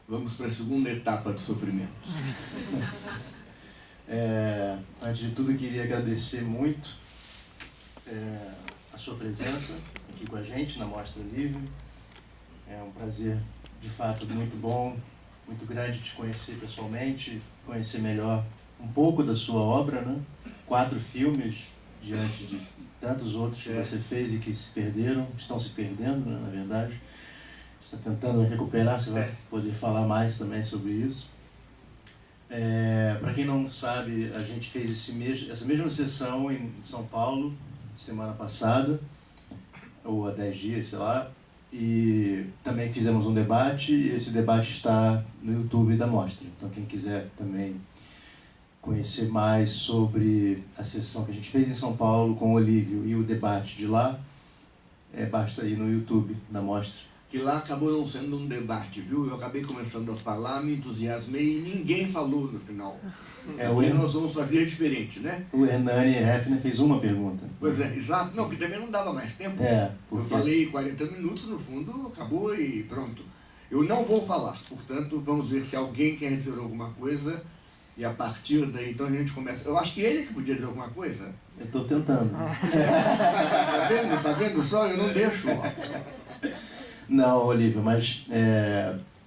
Vamos para a segunda etapa do sofrimento. Antes de tudo, eu queria agradecer muito a sua presença aqui com a gente na Mostra Livre. É um prazer, de fato, muito bom, muito grande te conhecer pessoalmente, conhecer melhor um pouco da sua obra, né? 4 filmes diante de tantos outros que você fez e que se perderam, estão se perdendo, né, na verdade. Está tentando recuperar, você vai poder falar mais também sobre isso. Para quem não sabe, a gente fez essa mesma sessão em São Paulo, semana passada, ou há 10 dias, sei lá, e também fizemos um debate, e esse debate está no YouTube da Mostra. Então quem quiser também conhecer mais sobre a sessão que a gente fez em São Paulo com o Olívio e o debate de lá, basta ir no YouTube da Mostra. Que lá acabou não sendo um debate, viu? Eu acabei começando a falar, me entusiasmei e ninguém falou no final. Porque nós vamos fazer diferente, né? O Hernani Hefner fez uma pergunta. Pois é, exato. Não, que também não dava mais tempo. Porque... Eu falei 40 minutos, no fundo, acabou e pronto. Eu não vou falar, portanto, vamos ver se alguém quer dizer alguma coisa e a partir daí, então a gente começa. Eu acho que ele que podia dizer alguma coisa. Eu estou tentando. Tá vendo só? Eu não deixo, ó. Não, Olívio, mas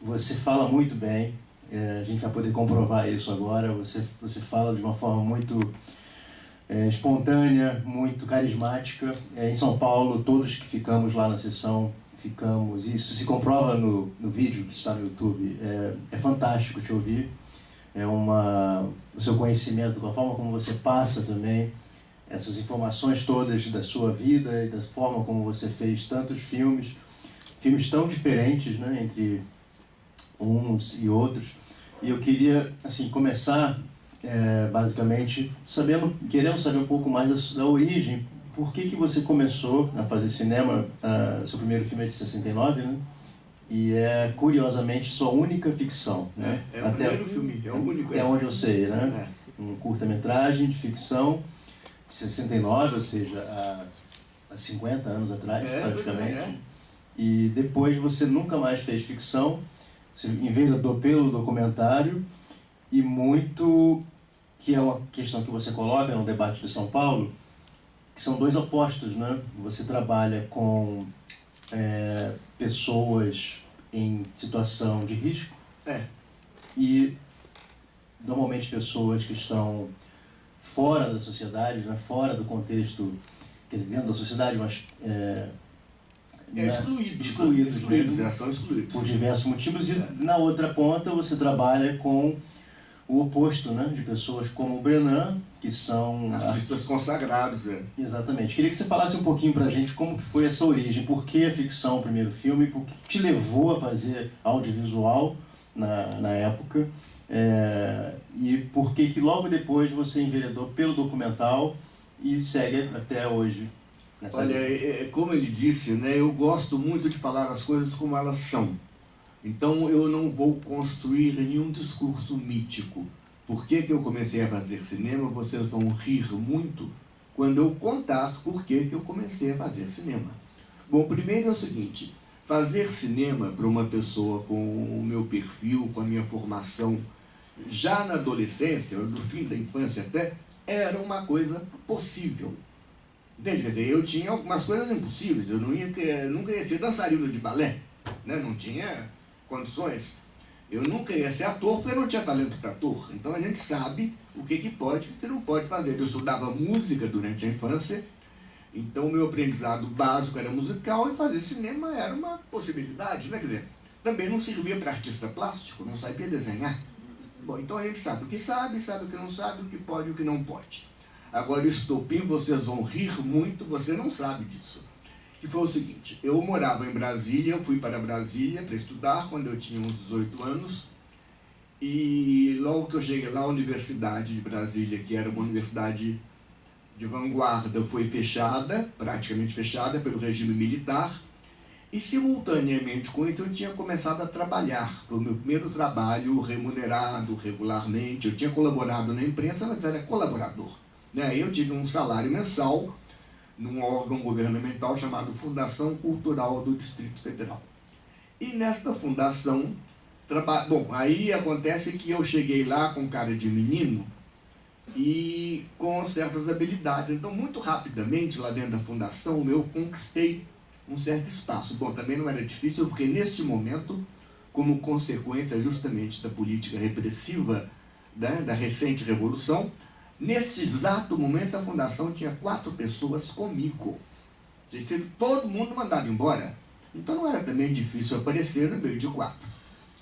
você fala muito bem, a gente vai poder comprovar isso agora. Você fala de uma forma muito espontânea, muito carismática. Em São Paulo, todos que ficamos lá na sessão, ficamos, e isso se comprova no vídeo que está no YouTube. É fantástico te ouvir, o seu conhecimento, a forma como você passa também, essas informações todas da sua vida e da forma como você fez tantos filmes tão diferentes, né, entre uns e outros. E eu queria, assim, começar, basicamente, querendo saber um pouco mais da origem. Por que você começou a fazer cinema? Seu primeiro filme é de 69, né? E curiosamente, sua única ficção, né? O primeiro filme, é o único. É onde eu sei, né? Um curta-metragem de ficção, de 69, ou seja, há 50 anos atrás, praticamente. E depois você nunca mais fez ficção, você enveredou pelo documentário, e muito, que é uma questão que você coloca no debate de São Paulo, que são 2 opostos, né? Você trabalha com pessoas em situação de risco, e normalmente pessoas que estão fora da sociedade, né? Fora do contexto, quer dizer, dentro da sociedade, mas... excluídos, são excluídos. Por diversos motivos, e na outra ponta você trabalha com o oposto, né, de pessoas como o Brenan, que são... artistas consagrados, Exatamente. Queria que você falasse um pouquinho pra gente como que foi essa origem, por que a ficção, o primeiro filme, por que te levou a fazer audiovisual na época, e por que logo depois você enveredou pelo documental e segue até hoje. Olha, como ele disse, né, eu gosto muito de falar as coisas como elas são. Então eu não vou construir nenhum discurso mítico. Por que eu comecei a fazer cinema? Vocês vão rir muito quando eu contar por que eu comecei a fazer cinema. Bom, primeiro é o seguinte, fazer cinema para uma pessoa com o meu perfil, com a minha formação, já na adolescência, no fim da infância até, era uma coisa possível. Entende? Quer dizer, eu tinha algumas coisas impossíveis, eu nunca ia ser dançarino de balé, né? Não tinha condições. Eu nunca ia ser ator porque eu não tinha talento para ator. Então a gente sabe o que pode e o que não pode fazer. Eu estudava música durante a infância, então o meu aprendizado básico era musical e fazer cinema era uma possibilidade, né? Quer dizer, também não servia para artista plástico, não sabia desenhar. Bom, então a gente sabe o que sabe, sabe o que não sabe, o que pode e o que não pode. Agora o estopim, vocês vão rir muito, você não sabe disso. Que foi o seguinte, eu morava em Brasília, eu fui para Brasília para estudar quando eu tinha uns 18 anos, e logo que eu cheguei lá, a Universidade de Brasília, que era uma universidade de vanguarda, foi fechada, praticamente fechada pelo regime militar, E, simultaneamente com isso, eu tinha começado a trabalhar. Foi o meu primeiro trabalho remunerado regularmente. Eu tinha colaborado na imprensa, mas era colaborador, né? Eu tive um salário mensal num órgão governamental chamado Fundação Cultural do Distrito Federal. E nesta fundação, bom, aí acontece que eu cheguei lá com cara de menino e com certas habilidades. Então, muito rapidamente, lá dentro da fundação, eu conquistei um certo espaço. Bom, também não era difícil, porque neste momento, como consequência justamente da política repressiva, né, da recente revolução, nesse exato momento a fundação tinha 4 pessoas comigo. Tinha sido todo mundo mandado embora. Então não era também difícil aparecer no meio de 4.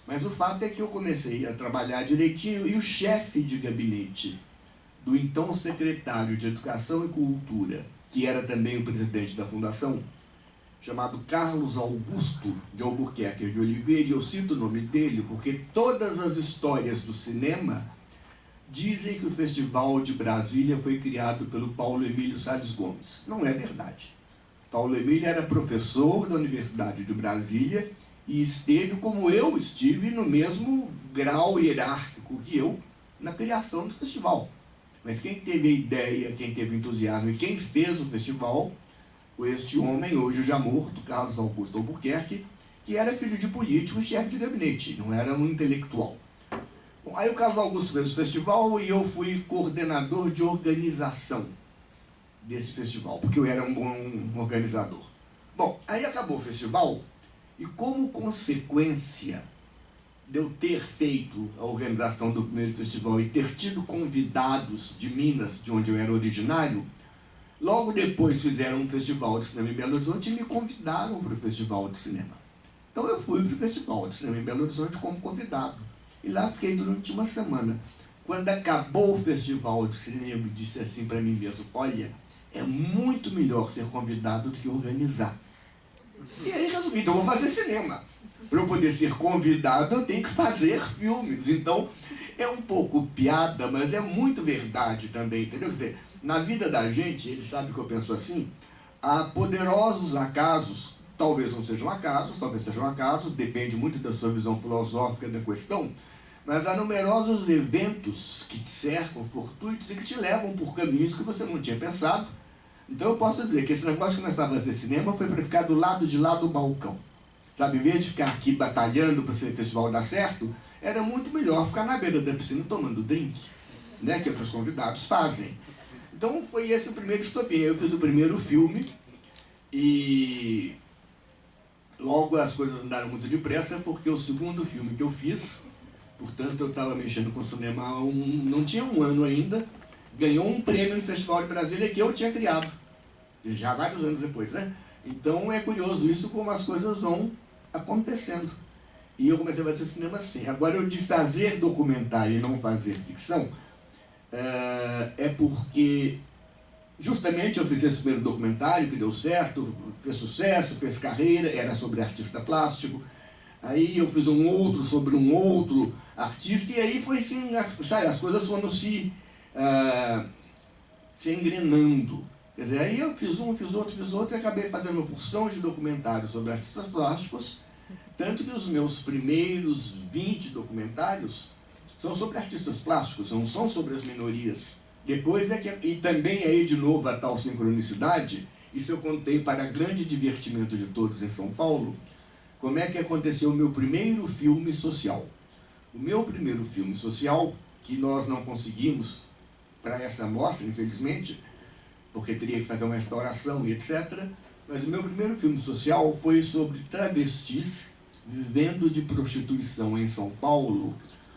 Mas o fato é que eu comecei a trabalhar direitinho e o chefe de gabinete do então secretário de Educação e Cultura, que era também o presidente da fundação, chamado Carlos Augusto de Albuquerque de Oliveira, e eu cito o nome dele porque todas as histórias do cinema dizem que o Festival de Brasília foi criado pelo Paulo Emílio Salles Gomes. Não é verdade. Paulo Emílio era professor da Universidade de Brasília e esteve, como eu estive, no mesmo grau hierárquico que eu, na criação do festival. Mas quem teve a ideia, quem teve o entusiasmo e quem fez o festival foi este homem, hoje já morto, Carlos Augusto Albuquerque, que era filho de político e chefe de gabinete, não era um intelectual. Bom, aí o Carlos Augusto fez o festival e eu fui coordenador de organização desse festival, porque eu era um bom organizador. Bom, aí acabou o festival e, como consequência de eu ter feito a organização do primeiro festival e ter tido convidados de Minas, de onde eu era originário, logo depois fizeram um festival de cinema em Belo Horizonte e me convidaram para o festival de cinema. Então eu fui para o festival de cinema em Belo Horizonte como convidado. E lá fiquei durante uma semana. Quando acabou o festival de cinema, eu disse assim para mim mesmo: olha, é muito melhor ser convidado do que organizar. E aí resolvi, então vou fazer cinema. Para eu poder ser convidado, eu tenho que fazer filmes. Então, é um pouco piada, mas é muito verdade também, entendeu? Quer dizer, na vida da gente, ele sabe que eu penso assim, há poderosos acasos, talvez não sejam acasos, talvez sejam acasos, depende muito da sua visão filosófica da questão, mas há numerosos eventos que te cercam, fortuitos, e que te levam por caminhos que você não tinha pensado. Então eu posso dizer que esse negócio de começar a fazer cinema foi para ficar do lado de lá do balcão. Sabe, em vez de ficar aqui batalhando para esse festival dar certo, era muito melhor ficar na beira da piscina tomando drink, né, que outros convidados fazem. Então foi esse o primeiro estopim. Eu fiz o primeiro filme e logo as coisas andaram muito depressa, porque o segundo filme que eu fiz, portanto eu estava mexendo com cinema não tinha um ano ainda, ganhou um prêmio no Festival de Brasília que eu tinha criado, já vários anos depois, né? Então é curioso isso, como as coisas vão acontecendo. E eu comecei a fazer cinema assim. Agora, eu de fazer documentário e não fazer ficção, é porque justamente eu fiz esse primeiro documentário que deu certo, fez sucesso, fez carreira, era sobre artista plástico. Aí eu fiz um outro sobre um outro artista, e aí foi assim, as coisas foram se engrenando. Quer dizer, aí eu fiz um, fiz outro, e acabei fazendo uma porção de documentários sobre artistas plásticos, tanto que os meus primeiros 20 documentários são sobre artistas plásticos, não são sobre as minorias. Depois e também aí de novo a tal sincronicidade, isso eu contei para grande divertimento de todos em São Paulo, como é que aconteceu o meu primeiro filme social. O meu primeiro filme social, que nós não conseguimos para essa mostra, infelizmente, porque teria que fazer uma restauração e etc. Mas o meu primeiro filme social foi sobre travestis vivendo de prostituição em São Paulo,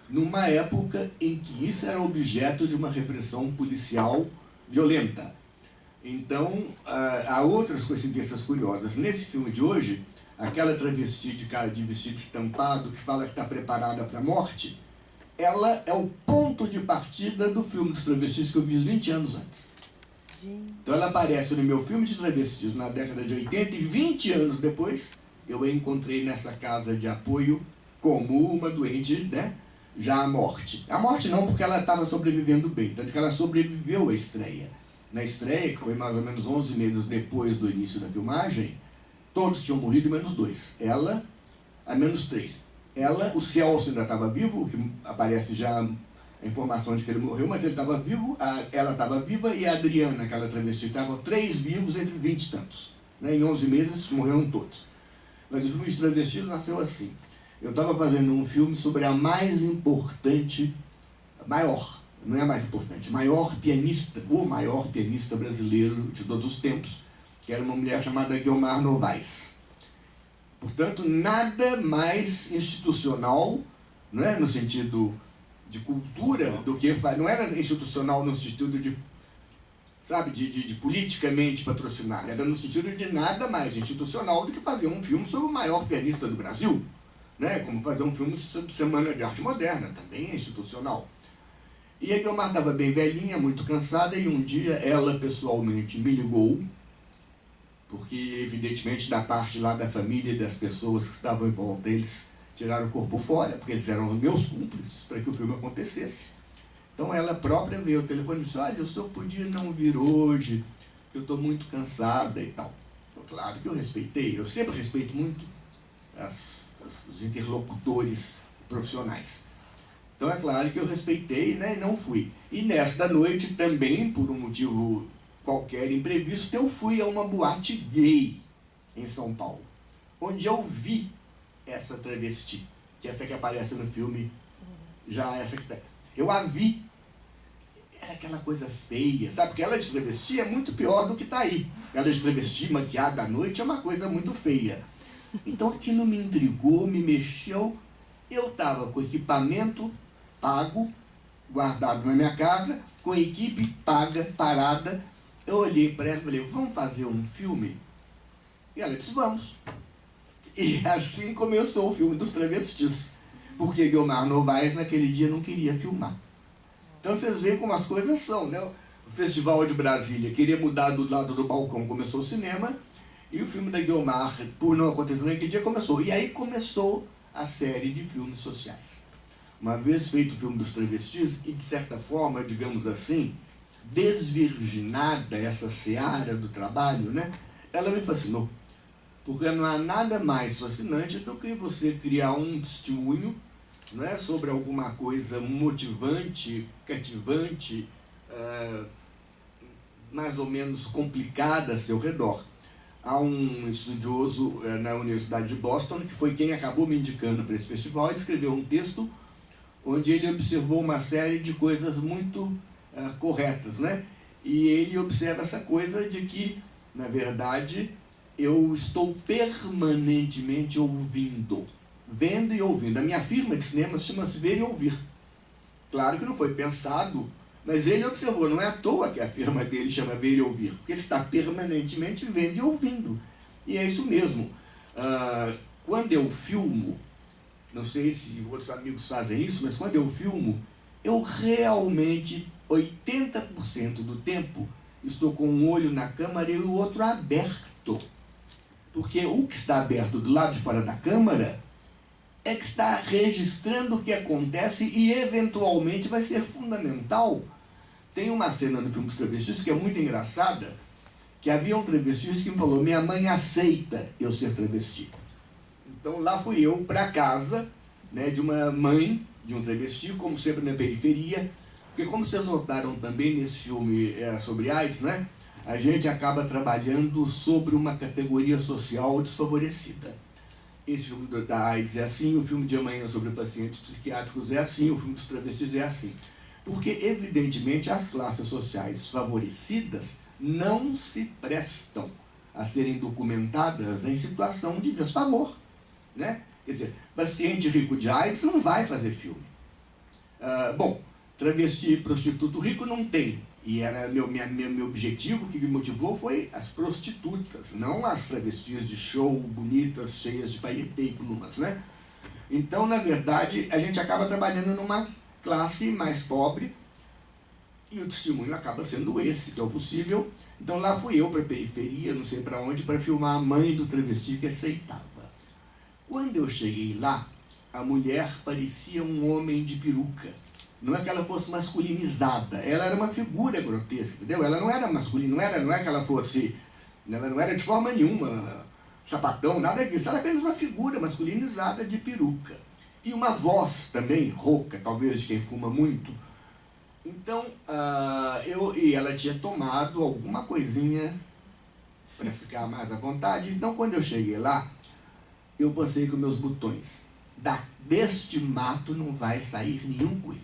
numa época em que isso era objeto de uma repressão policial violenta. Então, há outras coincidências curiosas. Nesse filme de hoje, aquela travesti de vestido estampado que fala que está preparada para a morte, ela é o ponto de partida do filme dos travestis que eu fiz 20 anos antes. Então ela aparece no meu filme de travestis na década de 80 e 20 anos depois eu a encontrei nessa casa de apoio como uma doente, né, já à morte. A morte não, porque ela estava sobrevivendo bem, tanto que ela sobreviveu à estreia. Na estreia, que foi mais ou menos 11 meses depois do início da filmagem, Todos tinham morrido, menos 2. Ela, a menos 3. Ela, o Celso ainda estava vivo, que aparece já a informação de que ele morreu, mas ele estava vivo, ela estava viva, e a Adriana, aquela travesti, estavam 3 vivos entre 20 e tantos. Né? Em 11 meses morreram todos. Mas o filme de travestis nasceu assim. Eu estava fazendo um filme sobre a mais importante, maior, não é a mais importante, maior pianista, o maior pianista brasileiro de todos os tempos, que era uma mulher chamada Guiomar Novaes. Portanto, nada mais institucional, não é, no sentido de cultura, do que... Não era institucional no sentido de, sabe, de politicamente patrocinado. Era no sentido de nada mais institucional do que fazer um filme sobre o maior pianista do Brasil. Né? Como fazer um filme sobre Semana de Arte Moderna, também é institucional. E a Guiomar estava bem velhinha, muito cansada, e um dia ela pessoalmente me ligou, porque evidentemente da parte lá da família e das pessoas que estavam em volta, eles tiraram o corpo fora, porque eles eram os meus cúmplices para que o filme acontecesse. Então ela própria veio ao telefone e disse: olha, o senhor podia não vir hoje, eu estou muito cansada e tal. Então, claro que eu respeitei, eu sempre respeito muito os interlocutores profissionais. Então é claro que eu respeitei, né, e não fui. E nesta noite também, por um motivo qualquer imprevisto, eu fui a uma boate gay em São Paulo, onde eu vi essa travesti, que é essa que aparece no filme, já essa que tá. Eu a vi, era aquela coisa feia, sabe? Porque ela de travesti é muito pior do que tá aí. Ela de travesti maquiada à noite é uma coisa muito feia. Então aquilo me intrigou, me mexeu. Eu estava com equipamento pago, guardado na minha casa, com a equipe paga, parada. Eu olhei para ela e falei: vamos fazer um filme? E ela disse: vamos. E assim começou o filme dos travestis, porque Guiomar Novaes naquele dia não queria filmar. Então vocês veem como as coisas são, né? O Festival de Brasília queria mudar do lado do balcão, começou o cinema, e o filme da Guiomar, por não acontecer naquele dia, começou. E aí começou a série de filmes sociais. Uma vez feito o filme dos travestis, e de certa forma, digamos assim, desvirginada essa seara do trabalho, né? Ela me fascinou. Porque não há nada mais fascinante do que você criar um testemunho, não é, sobre alguma coisa motivante, cativante, mais ou menos complicada a seu redor. Há um estudioso na Universidade de Boston, que foi quem acabou me indicando para esse festival. Ele escreveu um texto onde ele observou uma série de coisas muito corretas, né? E ele observa essa coisa de que, na verdade, eu estou permanentemente ouvindo, vendo e ouvindo. A minha firma de cinema chama-se Ver e Ouvir. Claro que não foi pensado, mas ele observou, não é à toa que a firma dele chama Ver e Ouvir, porque ele está permanentemente vendo e ouvindo. E é isso mesmo. Quando eu filmo, não sei se outros amigos fazem isso, mas quando eu filmo, eu realmente, 80% do tempo, estou com um olho na câmera e o outro aberto. Porque o que está aberto do lado de fora da câmera é que está registrando o que acontece e eventualmente vai ser fundamental. Tem uma cena no filme dos travestis que é muito engraçada, que havia um travesti que me falou: minha mãe aceita eu ser travesti. Então lá fui eu para casa, né, de uma mãe de um travesti, como sempre na periferia, porque como vocês notaram também nesse filme sobre AIDS, né, a gente acaba trabalhando sobre uma categoria social desfavorecida. Esse filme da AIDS é assim, o filme de Amanhã sobre pacientes psiquiátricos é assim, o filme dos travestis é assim. Porque, evidentemente, as classes sociais favorecidas não se prestam a serem documentadas em situação de desfavor, né? Quer dizer, paciente rico de AIDS não vai fazer filme. Bom, travesti e prostituto rico não tem. E era meu objetivo, que me motivou, foi as prostitutas, não as travestis de show, bonitas, cheias de paetê e plumas, né? Então, na verdade, a gente acaba trabalhando numa classe mais pobre e o testemunho acaba sendo esse, que é o possível. Então lá fui eu para a periferia, não sei para onde, para filmar a mãe do travesti que aceitava. Quando eu cheguei lá, a mulher parecia um homem de peruca. Não é que ela fosse masculinizada, ela era uma figura grotesca, entendeu? Ela não era masculina, não é que ela fosse, ela não era de forma nenhuma sapatão, nada disso. Era apenas uma figura masculinizada de peruca. E uma voz também rouca, talvez de quem fuma muito. Então, e ela tinha tomado alguma coisinha para ficar mais à vontade. Então, quando eu cheguei lá, eu passei com meus botões. Deste mato não vai sair nenhum coelho.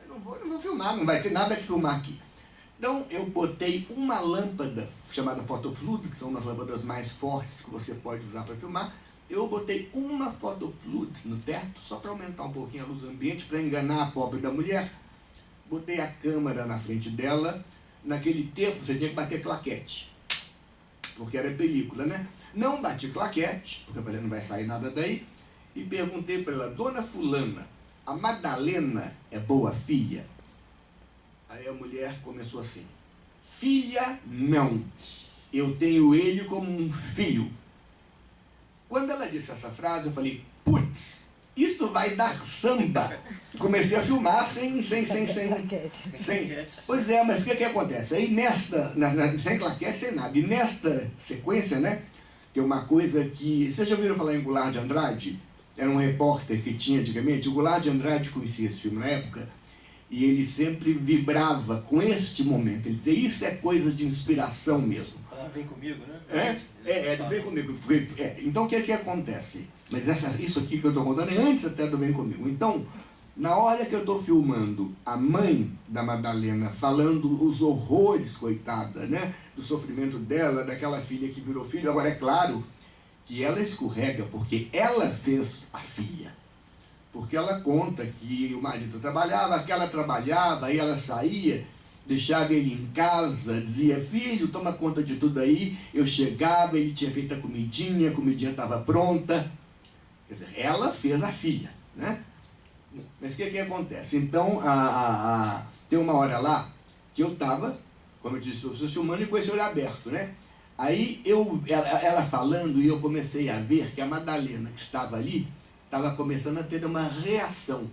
Não vou filmar, não vai ter nada de filmar aqui. Então, eu botei uma lâmpada chamada fotofluid, que são umas lâmpadas mais fortes que você pode usar para filmar. Eu botei uma fotofluid no teto, só para aumentar um pouquinho a luz ambiente, para enganar a pobre da mulher. Botei a câmera na frente dela. Naquele tempo, você tinha que bater claquete, porque era película, né? Não bati claquete, porque eu falei, não vai sair nada daí. E perguntei para ela, dona fulana, a Madalena é boa filha? Aí a mulher começou assim, filha, não. Eu tenho ele como um filho. Quando ela disse essa frase, eu falei, putz, isto vai dar samba. Comecei a filmar sem. Pois é, mas o que acontece? Aí sem claquete, sem nada. E nesta sequência, né, tem uma coisa que... Vocês já ouviram falar em Goulart de Andrade? Era um repórter que tinha antigamente. O Goulart de Andrade conhecia esse filme na época. E ele sempre vibrava com este momento. Ele dizia, isso é coisa de inspiração mesmo. Vem comigo, né? Vem comigo. Então, o que acontece? Mas isso aqui que eu estou contando é antes até do Vem Comigo. Então, na hora que eu estou filmando a mãe da Madalena falando os horrores, coitada, né? Do sofrimento dela, daquela filha que virou filho. Agora, é claro que ela escorrega porque ela fez a filha. Porque ela conta que o marido trabalhava, que ela trabalhava, aí ela saía, deixava ele em casa, dizia, filho, toma conta de tudo aí. Eu chegava, ele tinha feito a comidinha estava pronta. Quer dizer, ela fez a filha, né? Mas o que acontece? Então, tem uma hora lá que eu estava, como eu disse, eu sou filmando e com esse olho aberto, né? Aí, ela falando, e eu comecei a ver que a Madalena, que estava ali, estava começando a ter uma reação.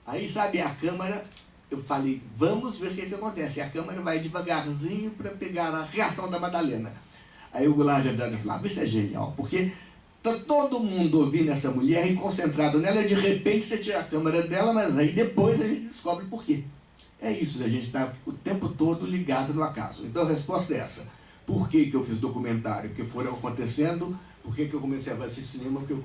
Aí, sabe, a câmera, eu falei, vamos ver o que acontece. E a câmera vai devagarzinho para pegar a reação da Madalena. Aí o Goulart de Andrade falava, isso é genial, porque está todo mundo ouvindo essa mulher e concentrado nela, e de repente você tira a câmera dela, mas aí depois a gente descobre por quê. É isso, né? A gente está o tempo todo ligado no acaso. Então a resposta é essa. Por que eu fiz documentário? Que foram acontecendo. Por que eu comecei a fazer cinema? Porque eu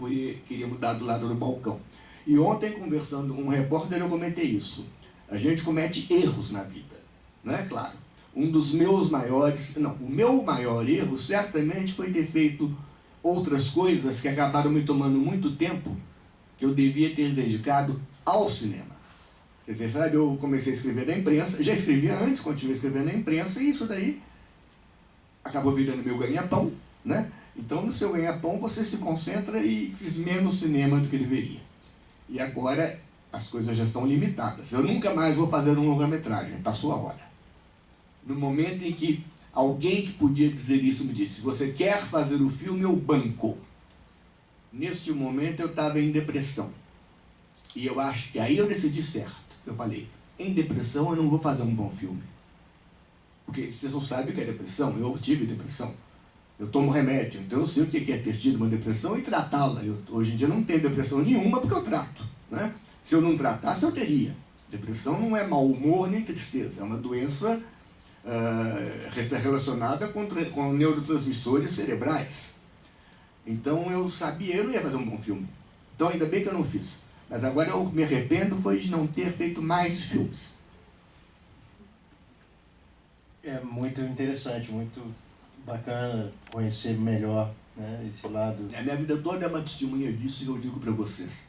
queria mudar do lado do balcão. E ontem, conversando com um repórter, eu comentei isso. A gente comete erros na vida, não é claro? Um dos meus maiores... Não, o meu maior erro, certamente, foi ter feito outras coisas que acabaram me tomando muito tempo, que eu devia ter dedicado ao cinema. Quer dizer, sabe, eu comecei a escrever na imprensa, já escrevia antes, continuei escrevendo na imprensa, e isso daí acabou virando meu ganha-pão, né? Então, no seu ganha-pão, você se concentra e fiz menos cinema do que deveria. E agora, as coisas já estão limitadas. Eu nunca mais vou fazer um longa-metragem, passou a hora. No momento em que alguém que podia dizer isso me disse, você quer fazer o filme, eu banco. Neste momento, eu estava em depressão. E eu acho que aí eu decidi certo. Eu falei, em depressão eu não vou fazer um bom filme. Porque vocês não sabem o que é depressão, eu tive depressão. Eu tomo remédio, então eu sei o que é ter tido uma depressão e tratá-la. Hoje em dia não tenho depressão nenhuma porque eu trato, né? Se eu não tratasse, eu teria. Depressão não é mau humor nem tristeza, é uma doença relacionada com neurotransmissores cerebrais. Então eu sabia, eu não ia fazer um bom filme. Então ainda bem que eu não fiz. Mas agora eu me arrependo foi de não ter feito mais filmes. É muito interessante, muito bacana conhecer melhor, né, esse lado. A minha vida toda é uma testemunha disso que eu digo para vocês.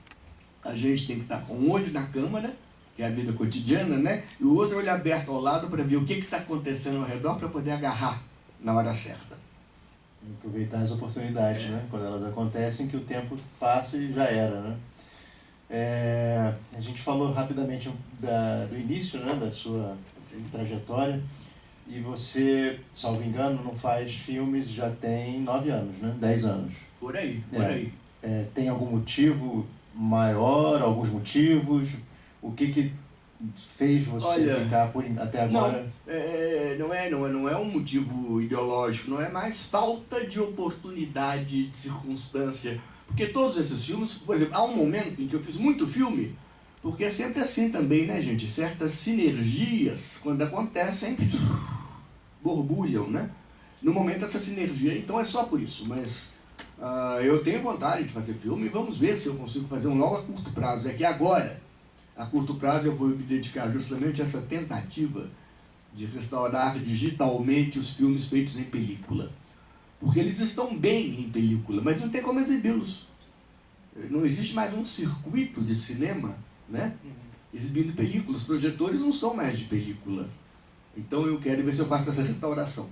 A gente tem que estar com um olho na câmera, que é a vida cotidiana, né? E o outro olho aberto ao lado para ver o que está acontecendo ao redor para poder agarrar na hora certa. Aproveitar as oportunidades, né? Quando elas acontecem, que o tempo passa e já era, né? A gente falou rapidamente do início, né, da sua trajetória, e você, salvo engano, não faz filmes já tem 9 anos, né? 10 anos. Por aí, por aí. Tem algum motivo maior, alguns motivos? O que fez você ficar até agora? Não é um motivo ideológico, não é mais falta de oportunidade, de circunstância. Porque todos esses filmes, por exemplo, há um momento em que eu fiz muito filme, porque é sempre assim também, né, gente? Certas sinergias, quando acontecem, borbulham, né? No momento essa sinergia, então é só por isso, mas eu tenho vontade de fazer filme e vamos ver se eu consigo fazer um logo a curto prazo. É que agora, a curto prazo, eu vou me dedicar justamente a essa tentativa de restaurar digitalmente os filmes feitos em película. Porque eles estão bem em película, mas não tem como exibi-los. Não existe mais um circuito de cinema, né, exibindo películas. Os projetores não são mais de película. Então eu quero ver se eu faço essa restauração.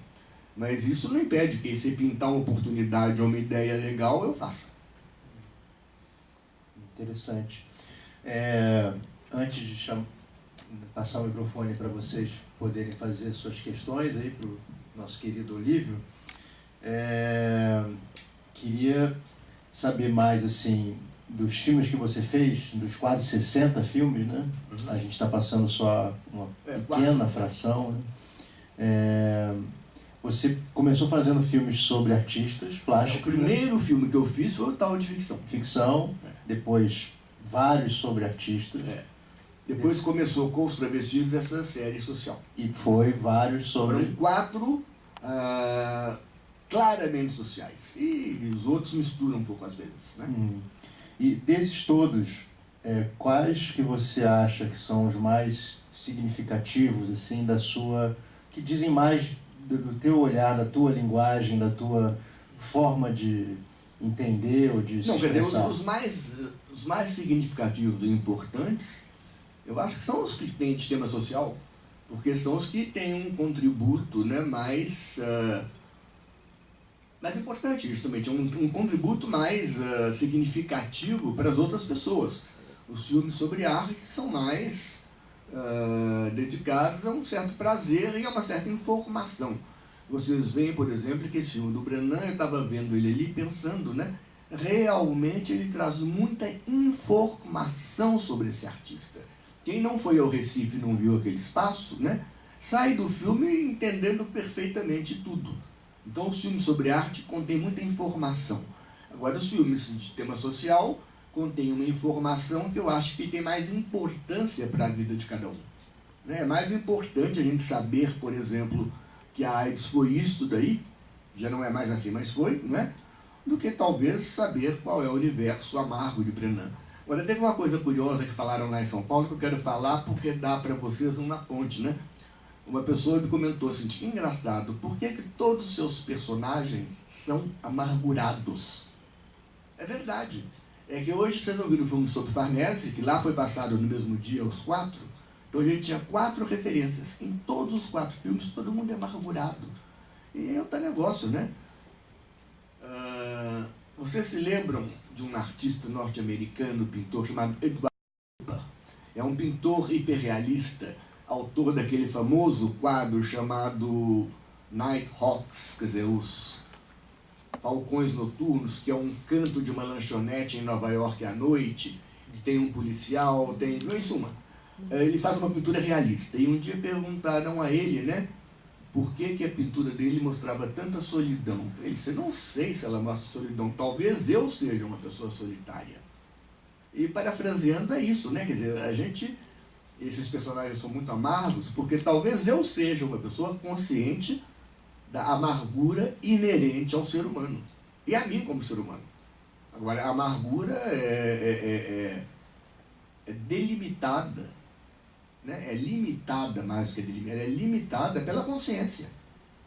Mas isso não impede que, se pintar uma oportunidade ou uma ideia legal, eu faça. Interessante. Antes de passar o microfone para vocês poderem fazer suas questões aí para o nosso querido Olívio, queria saber mais assim dos filmes que você fez, dos quase 60 filmes, né? Uhum. A gente está passando só uma pequena fração, né? Você começou fazendo filmes sobre artistas plásticos. O primeiro filme que eu fiz foi o tal de ficção. Ficção, depois vários sobre artistas. Depois começou com Os Travestis essa série social. E foi vários sobre... Foram 4 claramente sociais. E os outros misturam um pouco às vezes, né? E desses todos, quais que você acha que são os mais significativos, assim, da sua... que dizem mais do teu olhar, da tua linguagem, da tua forma de entender ou de se expressar? Quer dizer, os mais significativos e importantes, eu acho que são os que têm de tema social, porque são os que têm um contributo, né, mais importante, justamente, um contributo mais significativo para as outras pessoas. Os filmes sobre arte são mais dedicados a um certo prazer e a uma certa informação. Vocês veem, por exemplo, que esse filme do Brenan, eu estava vendo ele ali pensando, né? Realmente ele traz muita informação sobre esse artista. Quem não foi ao Recife e não viu aquele espaço, né, sai do filme entendendo perfeitamente tudo. Então os filmes sobre arte contêm muita informação. Agora os filmes de tema social contém uma informação que eu acho que tem mais importância para a vida de cada um. É mais importante a gente saber, por exemplo, que a AIDS foi isso daí, já não é mais assim, mas foi, né? Do que talvez saber qual é o universo amargo de Brenan. Agora, teve uma coisa curiosa que falaram lá em São Paulo que eu quero falar porque dá para vocês uma ponte, né? Uma pessoa me comentou assim, que engraçado, por que todos os seus personagens são amargurados? É verdade. É que hoje vocês não viram o filme sobre Farnese, que lá foi passado no mesmo dia, os 4. Então a gente tinha 4 referências. Em todos os 4 filmes, todo mundo é amargurado. E é outro negócio, né? Vocês se lembram de um artista norte-americano, pintor, chamado Edward Hopper? É um pintor hiperrealista, autor daquele famoso quadro chamado Nighthawks, quer dizer, os Falcões Noturnos, que é um canto de uma lanchonete em Nova York à noite, que tem um policial, tem... Em suma, ele faz uma pintura realista. E um dia perguntaram a ele, né, por que a pintura dele mostrava tanta solidão. Ele disse, não sei se ela mostra solidão, talvez eu seja uma pessoa solitária. E parafraseando é isso, né, quer dizer, esses personagens são muito amargos, porque talvez eu seja uma pessoa consciente da amargura inerente ao ser humano. E a mim como ser humano. Agora, a amargura é delimitada, né? É limitada mais do que delimitada, ela é limitada pela consciência.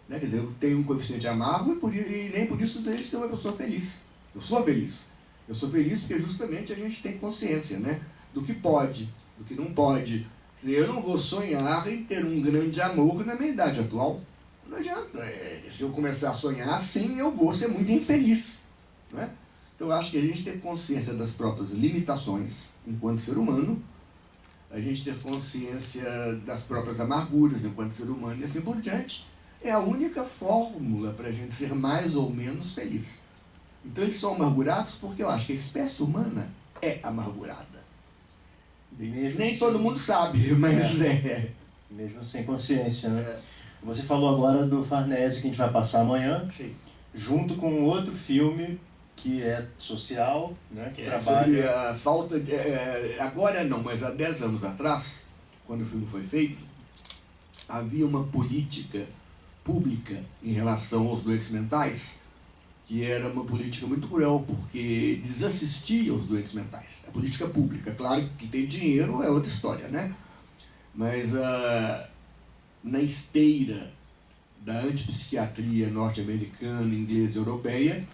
Né? Quer dizer, eu tenho um coeficiente amargo e nem por isso deixo de ser uma pessoa feliz. Eu sou feliz. Eu sou feliz porque justamente a gente tem consciência, né, do que pode, do que não pode. Quer dizer, eu não vou sonhar em ter um grande amor na minha idade atual. Não adianta. Se eu começar a sonhar assim, eu vou ser muito infeliz. Né? Então, eu acho que a gente ter consciência das próprias limitações enquanto ser humano, a gente ter consciência das próprias amarguras enquanto ser humano e assim por diante, é a única fórmula para a gente ser mais ou menos feliz. Então, eles são amargurados porque eu acho que a espécie humana é amargurada. Nem todo mundo sabe, mas mesmo sem consciência, né? Você falou agora do Farnese, que a gente vai passar amanhã, sim, junto com outro filme que é social, né? Que trabalha... sobre a falta... agora não, mas há 10 anos atrás, quando o filme foi feito, havia uma política pública em relação aos doentes mentais, que era uma política muito cruel, porque desassistia os doentes mentais. A política pública, claro que tem dinheiro, é outra história, né? Mas na esteira da antipsiquiatria norte-americana, inglesa e europeia,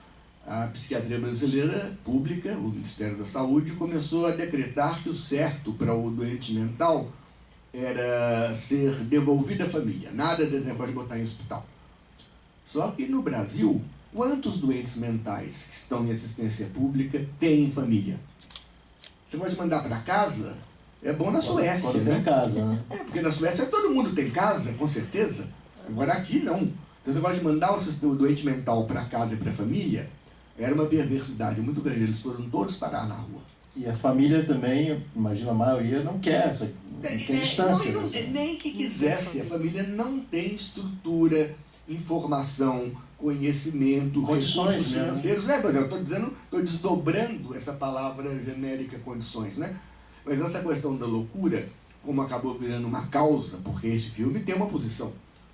a psiquiatria brasileira pública, o Ministério da Saúde, começou a decretar que o certo para o doente mental era ser devolvido à família, nada desse negócio de botar em hospital. Só que no Brasil, quantos doentes mentais que estão em assistência pública têm família? Você pode mandar para casa? É bom na Suécia, quando né? tem casa, né? Porque na Suécia todo mundo tem casa, com certeza. Agora aqui não. Então você pode mandar o doente mental para casa e para a família, era uma perversidade muito grande. Eles foram todos parar na rua. E a família também, imagina, a maioria não quer essa distância. Nem que quisesse. A família não tem estrutura, informação, conhecimento, condições, recursos financeiros. Né? Por exemplo, estou desdobrando essa palavra genérica condições, né? Mas essa questão da loucura, como acabou virando uma causa, porque esse filme tem uma posição.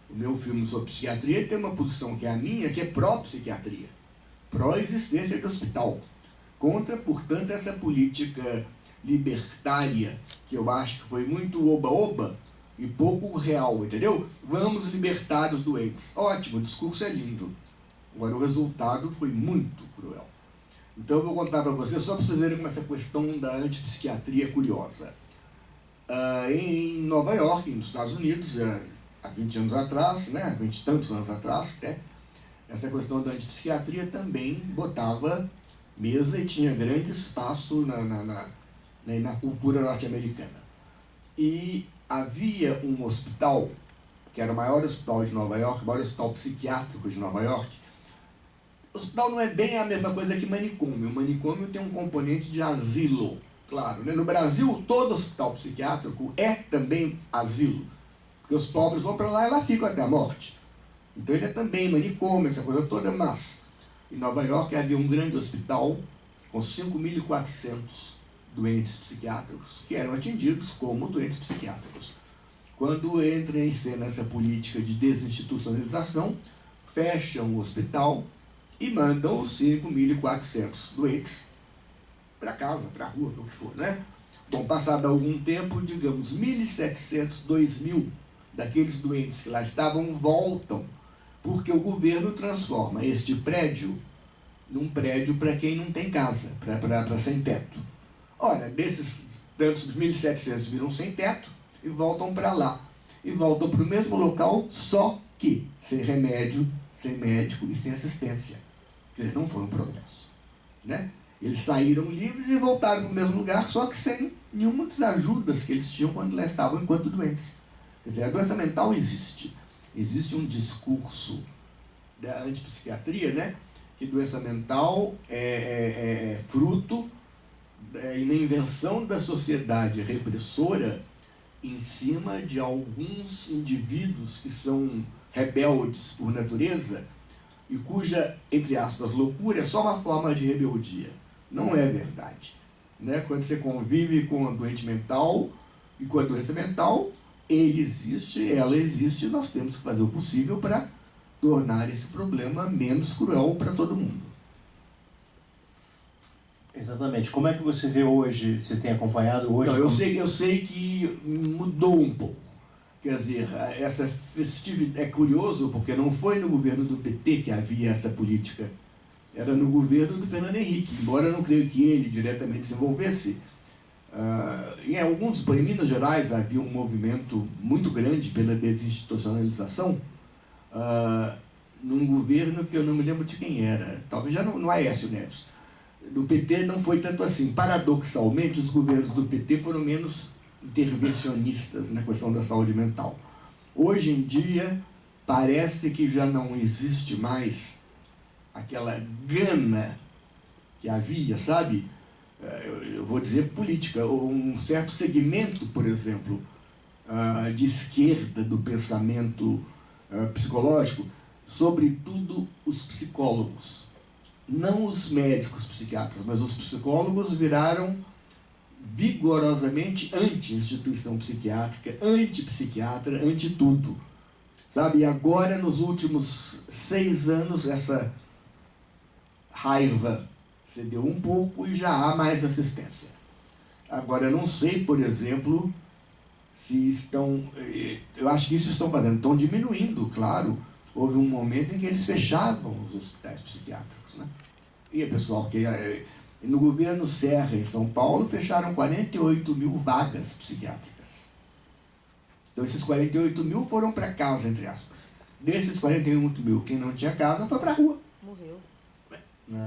O meu filme sobre psiquiatria tem uma posição que é a minha, que é pró-psiquiatria, pró-existência de hospital. Contra, portanto, essa política libertária, que eu acho que foi muito oba-oba e pouco real, entendeu? Vamos libertar os doentes. Ótimo, o discurso é lindo. Agora, o resultado foi muito cruel. Então, eu vou contar para vocês, só para vocês verem como essa questão da antipsiquiatria é curiosa. Em Nova York, nos Estados Unidos, há 20 anos atrás, né, 20 e tantos anos atrás, até, essa questão da antipsiquiatria também botava mesa e tinha grande espaço na cultura norte-americana. E havia um hospital, que era o maior hospital de Nova York, o maior hospital psiquiátrico de Nova York. O hospital não é bem a mesma coisa que manicômio. O manicômio tem um componente de asilo, claro, né? No Brasil, todo hospital psiquiátrico é também asilo, porque os pobres vão para lá e lá ficam até a morte. Então ele é também manicômio, essa coisa toda, mas em Nova York havia um grande hospital com 5.400 doentes psiquiátricos que eram atendidos como doentes psiquiátricos. Quando entra em cena essa política de desinstitucionalização, fecham o hospital e mandam os 5.400 doentes para casa, para a rua, para o que for, né? Bom, passado algum tempo, digamos, 1.700, 2.000 daqueles doentes que lá estavam voltam, porque o governo transforma este prédio num prédio para quem não tem casa, para sem teto. Ora, desses tantos 1.700 viram sem teto e voltam para lá. E voltam para o mesmo local, só que sem remédio, sem médico e sem assistência. Quer dizer, não foi um progresso, né? Eles saíram livres e voltaram para o mesmo lugar, só que sem nenhuma das ajudas que eles tinham quando lá estavam enquanto doentes. Quer dizer, a doença mental existe. Existe um discurso da antipsiquiatria, né? Que doença mental é fruto de uma invenção da sociedade repressora em cima de alguns indivíduos que são rebeldes por natureza e cuja, entre aspas, loucura é só uma forma de rebeldia. Não é verdade, né? Quando você convive com a doente mental e com a doença mental, ele existe, ela existe, e nós temos que fazer o possível para tornar esse problema menos cruel para todo mundo. Exatamente. Como é que você vê hoje, você tem acompanhado hoje? Não, eu sei que mudou um pouco. Quer dizer, essa festividade é curioso, porque não foi no governo do PT que havia essa política. Era no governo do Fernando Henrique, embora eu não creio que ele diretamente se envolvesse. Em Minas Gerais havia um movimento muito grande pela desinstitucionalização, num governo que eu não me lembro de quem era, talvez já no Aécio Neves. Do PT não foi tanto assim. Paradoxalmente, os governos do PT foram menos intervencionistas na questão da saúde mental. Hoje em dia, parece que já não existe mais aquela gana que havia, sabe? eu vou dizer política, um certo segmento, por exemplo, de esquerda do pensamento psicológico, sobretudo os psicólogos. Não os médicos psiquiatras, mas os psicólogos viraram vigorosamente anti-instituição psiquiátrica, anti-psiquiatra, anti-tudo. Sabe? E agora, nos últimos 6 anos, essa raiva cedeu um pouco e já há mais assistência. Agora, eu não sei, por exemplo, se estão... Eu acho que isso estão fazendo. Estão diminuindo, claro. Houve um momento em que eles fechavam os hospitais psiquiátricos, né? E o pessoal que... No governo Serra, em São Paulo, fecharam 48 mil vagas psiquiátricas. Então, esses 48 mil foram para casa, entre aspas. Desses 48 mil, quem não tinha casa foi para a rua. Morreu.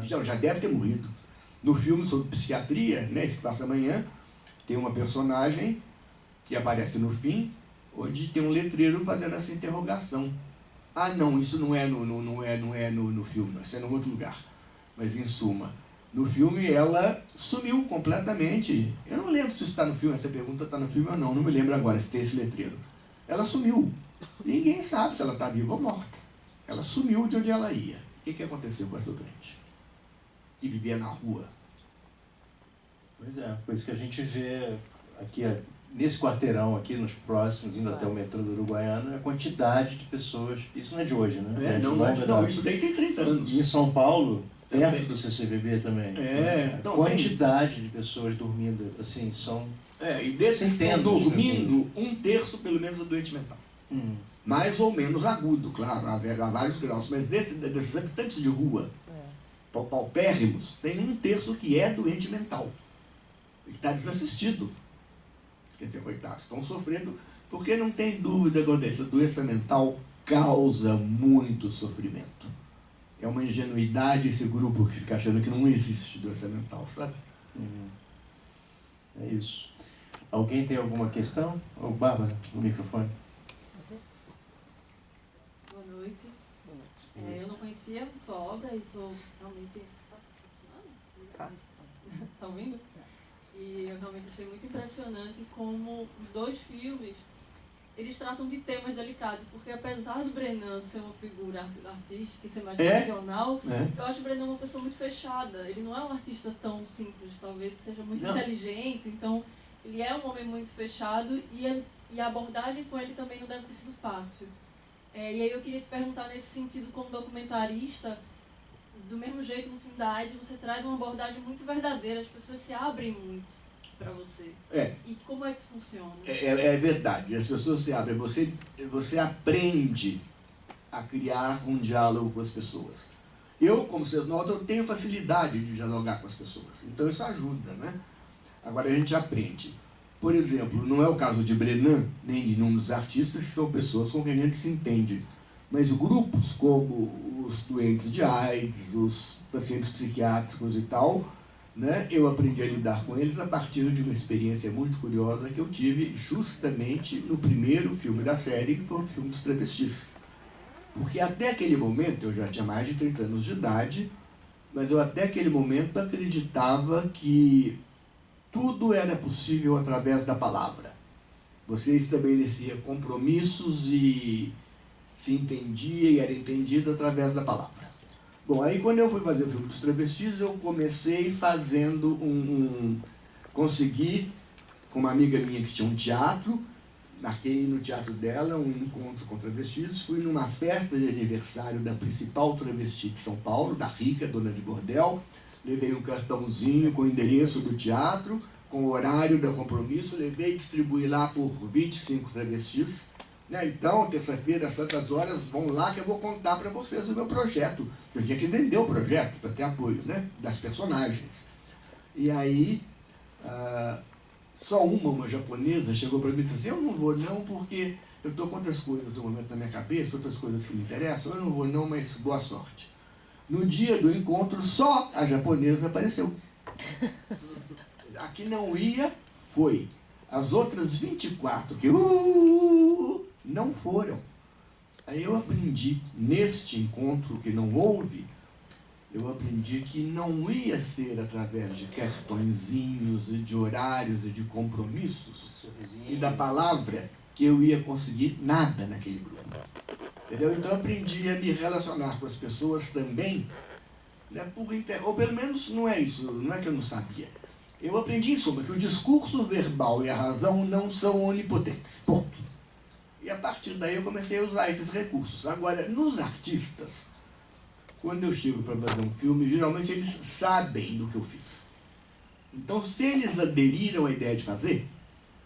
Já deve ter morrido. No filme sobre psiquiatria, né, esse que passa amanhã, tem uma personagem que aparece no fim, onde tem um letreiro fazendo essa interrogação. Ah, não, isso não é no filme, isso é em outro lugar. Mas, em suma, no filme ela sumiu completamente. Eu não lembro se isso está no filme, essa pergunta está no filme ou não me lembro agora se tem esse letreiro. Ela sumiu. Ninguém sabe se ela está viva ou morta. Ela sumiu de onde ela ia. O que aconteceu com essa doente? Que vivia na rua. Pois é, por isso que a gente vê aqui, nesse quarteirão aqui, nos próximos, indo até o metrô do Uruguaiana, a quantidade de pessoas, isso não é de hoje, né? Não, isso daí tem 30 anos. E em São Paulo, perto do CCBB também. A quantidade de pessoas dormindo, assim, são... E desses que estão dormindo, 1/3 pelo menos é doente mental. Mais ou menos agudo, claro, há vários graus, mas desses habitantes de rua, paupérrimos, tem 1/3 que é doente mental. E está desassistido. Quer dizer, coitados, estão sofrendo, porque não tem dúvida que essa doença mental causa muito sofrimento. É uma ingenuidade esse grupo que fica achando que não existe doença mental, sabe? É isso. Alguém tem alguma questão? Ô, Bárbara, o microfone. Boa noite. Eu não conhecia sua obra e estou realmente... Está funcionando? Está ouvindo? E eu realmente achei muito impressionante como os 2 filmes, eles tratam de temas delicados, porque apesar do Brenan ser uma figura artística e ser mais tradicional, eu acho o Brenan uma pessoa muito fechada. Ele não é um artista tão simples, talvez seja muito inteligente, então ele é um homem muito fechado e a abordagem com ele também não deve ter sido fácil. E aí eu queria te perguntar nesse sentido, como documentarista, do mesmo jeito no filme da AIDS, você traz uma abordagem muito verdadeira, as pessoas se abrem muito para você. E como é que isso funciona? É verdade, as pessoas se abrem, você aprende a criar um diálogo com as pessoas. Eu, como vocês notam, eu tenho facilidade de dialogar com as pessoas, então isso ajuda, né? Agora a gente aprende. Por exemplo, não é o caso de Brenan, nem de nenhum dos artistas, que são pessoas com quem a gente se entende. Mas grupos como os doentes de AIDS, os pacientes psiquiátricos e tal, né, eu aprendi a lidar com eles a partir de uma experiência muito curiosa que eu tive justamente no primeiro filme da série, que foi o filme dos travestis. Porque até aquele momento, eu já tinha mais de 30 anos de idade, mas eu até aquele momento acreditava que tudo era possível através da palavra. Você estabelecia compromissos e se entendia e era entendido através da palavra. Bom, aí quando eu fui fazer o filme dos travestis, eu comecei fazendo consegui, com uma amiga minha que tinha um teatro, marquei no teatro dela um encontro com travestis, fui numa festa de aniversário da principal travesti de São Paulo, da Rica, dona de bordel, levei um cartãozinho com o endereço do teatro, com o horário do compromisso, levei e distribuí lá por 25 travestis. Então, terça-feira, às tantas horas, vão lá que eu vou contar para vocês o meu projeto. Eu tinha que vender o projeto para ter apoio, né, das personagens. E aí, só uma japonesa chegou para mim e disse assim, eu não vou não, porque eu estou com outras coisas no momento na minha cabeça, outras coisas que me interessam, eu não vou não, mas boa sorte. No dia do encontro, só a japonesa apareceu. A que não ia, foi. As outras 24 que não foram. Aí eu aprendi, neste encontro que não houve, eu aprendi que não ia ser através de cartõezinhos e de horários e de compromissos e da palavra que eu ia conseguir nada naquele grupo. Entendeu? Então eu aprendi a me relacionar com as pessoas também, né, ou pelo menos não é isso, não é que eu não sabia. Eu aprendi, em suma, que o discurso verbal e a razão não são onipotentes, ponto. E a partir daí eu comecei a usar esses recursos. Agora, nos artistas, quando eu chego para fazer um filme, geralmente eles sabem do que eu fiz. Então, se eles aderiram à ideia de fazer,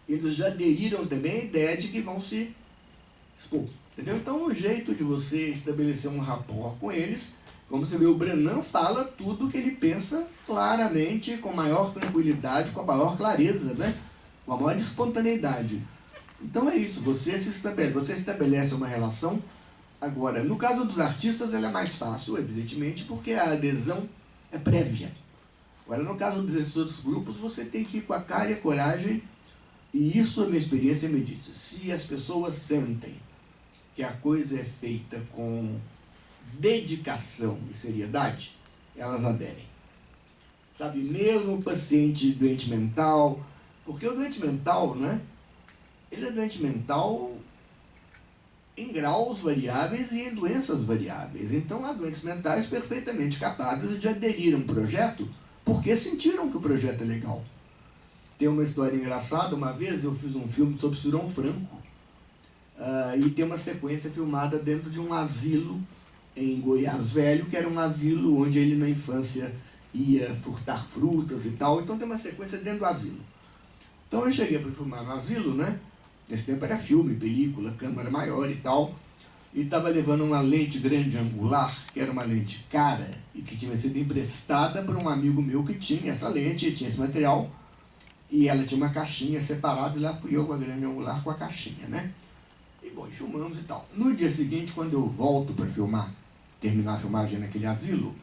eles já aderiram também à ideia de que vão se expor. Entendeu? Então, o jeito de você estabelecer um rapport com eles, como você vê, o Brenan fala tudo o que ele pensa claramente, com maior tranquilidade, com a maior clareza, né? Com a maior espontaneidade. Então é isso, você estabelece uma relação. Agora, no caso dos artistas, ela é mais fácil, evidentemente, porque a adesão é prévia. Agora, no caso desses outros grupos, você tem que ir com a cara e a coragem, e isso a minha experiência me diz. Se as pessoas sentem que a coisa é feita com dedicação e seriedade, elas aderem. Sabe, mesmo o paciente doente mental, porque o doente mental, né, ele é doente mental em graus variáveis e em doenças variáveis. Então, há doentes mentais perfeitamente capazes de aderir a um projeto porque sentiram que o projeto é legal. Tem uma história engraçada. Uma vez eu fiz um filme sobre Cirão Franco, e tem uma sequência filmada dentro de um asilo em Goiás Velho, que era um asilo onde ele na infância ia furtar frutas e tal. Então tem uma sequência dentro do asilo. Então eu cheguei para filmar no asilo, né? Nesse tempo era filme, película, câmera maior e tal. E estava levando uma lente grande angular, que era uma lente cara, e que tinha sido emprestada por um amigo meu que tinha essa lente, tinha esse material. E ela tinha uma caixinha separada, e lá fui eu com a grande angular com a caixinha, né? E bom, filmamos e tal. No dia seguinte, quando eu volto para filmar, terminar a filmagem naquele asilo,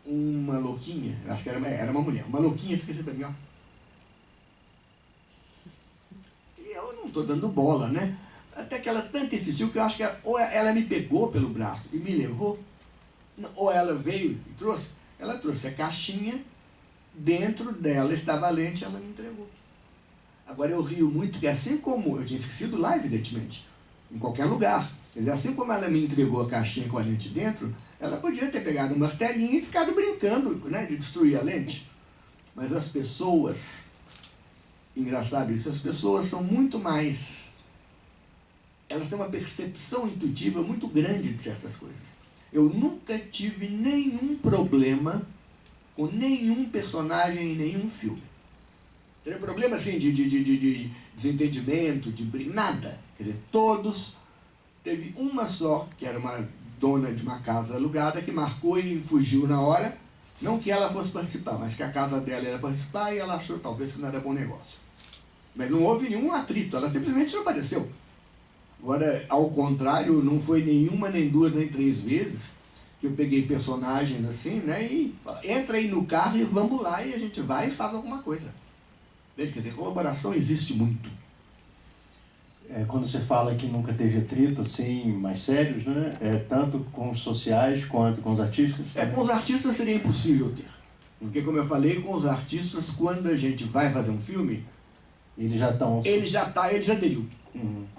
uma louquinha, acho que era uma mulher, uma louquinha fica assim para mim, ó. E eu não estou dando bola, né? Até que ela tanto insistiu que eu acho que ou ela me pegou pelo braço e me levou, ou ela veio e trouxe. Ela trouxe a caixinha, dentro dela estava a lente e ela me entregou. Agora eu rio muito que assim como, eu tinha esquecido lá evidentemente, em qualquer lugar, quer dizer, assim como ela me entregou a caixinha com a lente dentro, ela podia ter pegado um martelinho e ficado brincando, né, de destruir a lente. Mas as pessoas, engraçado isso, as pessoas são muito mais, elas têm uma percepção intuitiva muito grande de certas coisas. Eu nunca tive nenhum problema com nenhum personagem em nenhum filme. Teve problema assim de desentendimento, nada. Quer dizer, todos, teve uma só, que era uma dona de uma casa alugada, que marcou e fugiu na hora. Não que ela fosse participar, mas que a casa dela era participar e ela achou talvez que não era bom negócio. Mas não houve nenhum atrito, ela simplesmente não apareceu. Agora, ao contrário, não foi nenhuma, nem duas, nem três vezes que eu peguei personagens assim, né, e entra aí no carro e vamos lá, e a gente vai e faz alguma coisa. Quer dizer, colaboração existe muito. Quando você fala que nunca teve atrito, assim, mais sérios, né? Tanto com os sociais quanto com os artistas? Com os artistas seria impossível ter. Porque, como eu falei, com os artistas, quando a gente vai fazer um filme, ele já aderiu.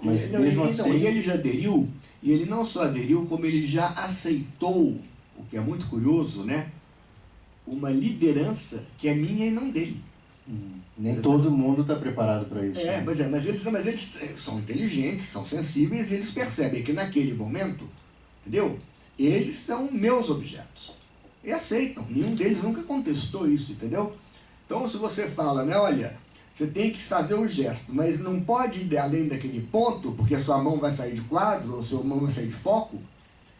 Mas ele já aderiu, e ele não só aderiu, como ele já aceitou, o que é muito curioso, né? Uma liderança que é minha e não dele. Nem todo mundo está preparado para isso. Né? Mas eles são inteligentes, são sensíveis, e eles percebem que naquele momento, entendeu? Eles são meus objetos. E aceitam, nenhum deles nunca contestou isso, entendeu? Então, se você fala, né, olha, você tem que fazer o gesto, mas não pode ir além daquele ponto, porque a sua mão vai sair de quadro, ou a sua mão vai sair de foco,